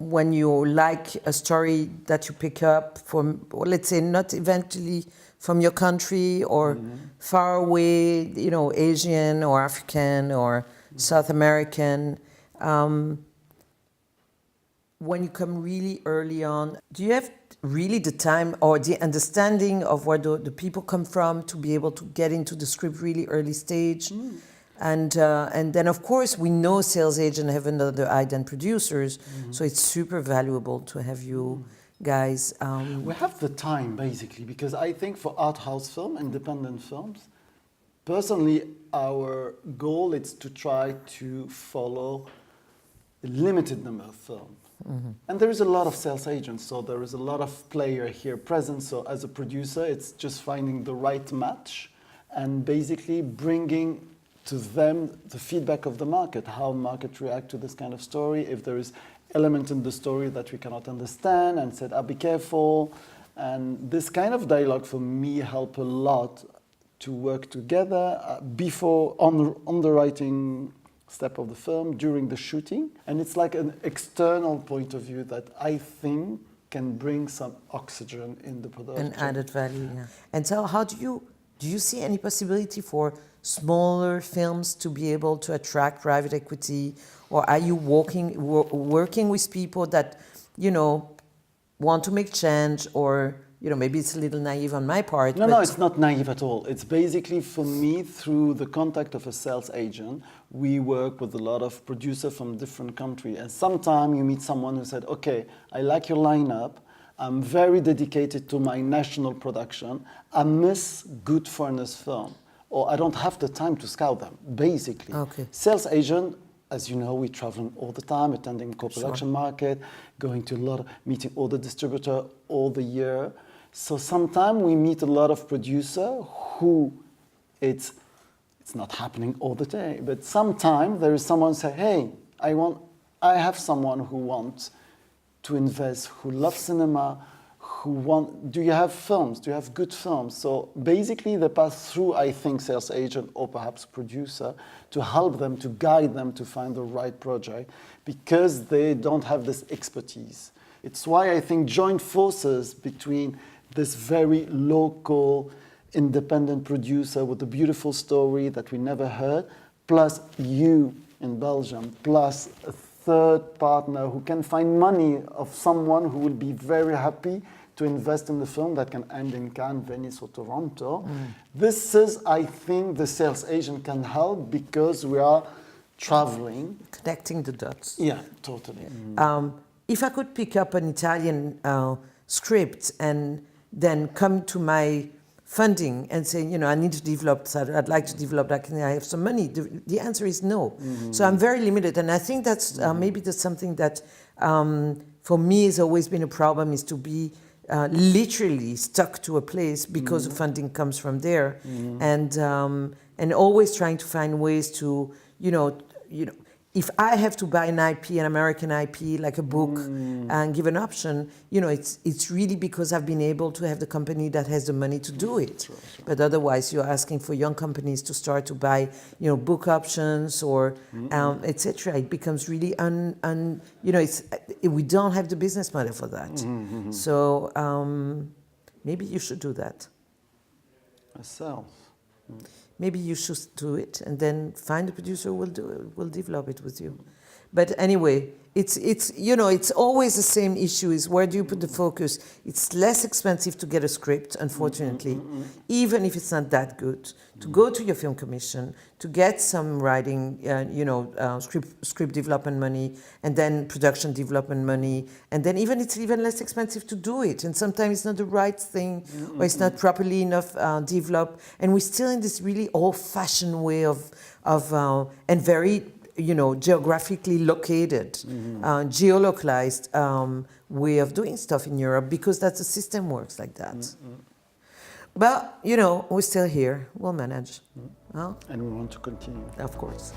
when you like a story that you pick up from, let's say, not eventually from your country or far away, you know, Asian or African or South American, when you come really early on, do you have really the time or the understanding of where the people come from to be able to get into the script really early stage? And then, of course, we know sales agents have another eye than producers, so it's super valuable to have you guys. We have the time, basically, because I think for art house film, independent films, personally, our goal is to try to follow a limited number of films. And there is a lot of sales agents, so there is a lot of player here present. So as a producer, it's just finding the right match and basically bringing to them the feedback of the market, how market react to this kind of story, if there is element in the story that we cannot understand, and said, be careful. And this kind of dialogue for me help a lot to work together before on the writing step of the film, during the shooting. And it's like an external point of view that I think can bring some oxygen in the production. An added value, yeah. And so how do you see any possibility for smaller films to be able to attract private equity? Or are you working with people that, you know, want to make change, or, you know, maybe it's a little naive on my part. No, it's not naive at all. It's basically, for me, through the contact of a sales agent, we work with a lot of producers from different countries. And sometimes you meet someone who said, okay, I like your lineup. I'm very dedicated to my national production. I miss good foreigners film, or I don't have the time to scout them, basically. Okay. Sales agent, as you know, we traveling all the time, attending co-production market, going to a lot of, meeting all the distributor all the year. So sometimes we meet a lot of producer who it's not happening all the day, but sometimes there is someone say, hey, I have someone who wants to invest, who loves cinema, do you have films? Do you have good films? So basically they pass through, I think, sales agent or perhaps producer to help them, to guide them to find the right project, because they don't have this expertise. It's why I think joint forces between this very local, independent producer with a beautiful story that we never heard, plus you in Belgium, plus a third partner who can find money of someone who will be very happy to invest in the film that can end in Cannes, Venice, or Toronto. This is, I think, the sales agent can help because we are traveling. Connecting the dots. Yeah, totally. If I could pick up an Italian script and then come to my funding and say, you know, I need to develop that, I'd like to develop that, can I have some money? The answer is no. So I'm very limited, and I think that's maybe that's something that for me has always been a problem, is to be literally stuck to a place because the funding comes from there, and always trying to find ways to, you know, if I have to buy an IP, an American IP, like a book, and give an option, you know, it's really because I've been able to have the company that has the money to do it. Sure. But otherwise, you're asking for young companies to start to buy, you know, book options or etc. It becomes really you know, we don't have the business model for that. So maybe you should do that. Myself. Maybe you should do it, and then find a producer who will develop it with you. But anyway, it's you know, it's always the same issue, is where do you put the focus? It's less expensive to get a script, unfortunately, even if it's not that good, to go to your film commission, to get some writing, you know, script development money, and then production development money, and then it's even less expensive to do it. And sometimes it's not the right thing, or it's not properly enough developed, and we're still in this really old-fashioned way of and very, you know, geographically located, geolocalized way of doing stuff in Europe, because that's the system works like that. But, you know, we're still here. We'll manage. Well, and we want to continue. Of course.